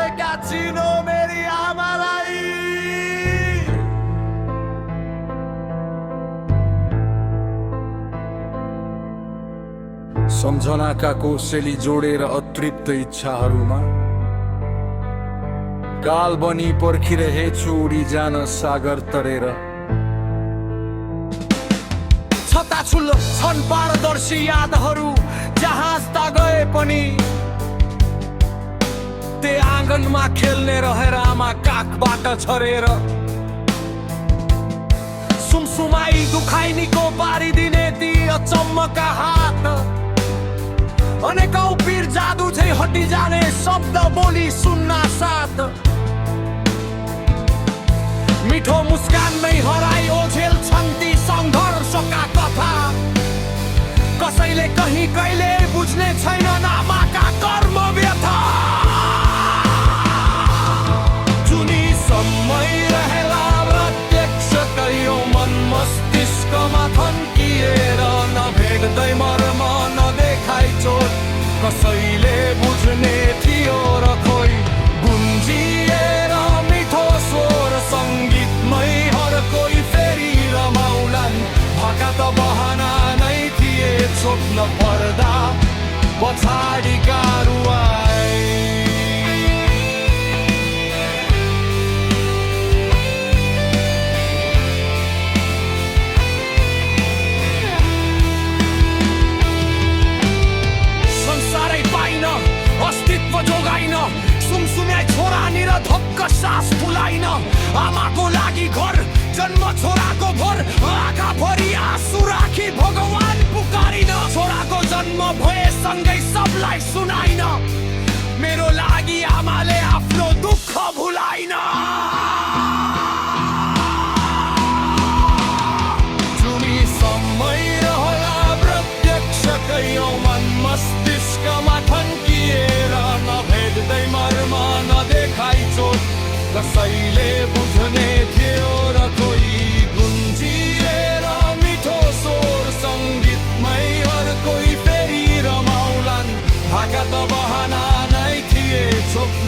गरेका चिनो मेरी आमालाई। सम्झनाका कोसेली जोडेर अतृप्त इच्छाहरूमा काल बनी पर्खिरहेछु उडी जान सागर तरेर। छताछुल्लो छन् पारदर्शी यादहरू, जहाज त गए पनि ते आँगनमा खेल्ने रहेर आमा काखबाट छरेर। सुमसुमाई दुखाइनीको पारिदिने ती अचम्मका हात, अनेकौं पीर जादु झै हटी जाने शब्द बोली सुन्न साथ। मिठो मुस्कान नै हराई ओझेल छन् ती सङ्घर्षका कथा, कसैले कहीँ कहिले बुझ्ने छैनन् आमाका कर्म व्यथा। जुनी समय रहेला प्रत्यक्ष कयौँ मन मस्तिष्कमा थन्किएर, नभेट्दै मर्म नदेखाइ चोट कसैले बुझ्ने थियो र खोइ गुन्जिएर मिठो स्वर सङ्गीतमै हर कोही फेरि रमाउलान्। भाका त बहाना नै थिए, छोप्न पर्दा पछाडि गाह्रो आए। संसारै पाइन अस्तित्व जोगाइन, सुमसुम्याई छोरानिर धक्क सास फुलाइन। आमाको लागि घर जन्म छोराको भर, आँखाभरि आँसु राखी भगवान पुकारिन। छोराको जन्म भएसँगै सबलाई सुनाइन, मेरो लागि आमाले आफ्नो दुःख भुलाइन। जुनी समय रहला प्रत्यक्ष कयौँ मन मस्तिष्कमा थन्किएर, नभेट्दै मर्म नदेखाइ चोट कसैले बुझ्ने थियो र कोही गुन्जिएर मिठो स्वर सङ्गीतमै हर कोही फेरि रमाउलान्। भाका त बहाना नै थिए, छोप्न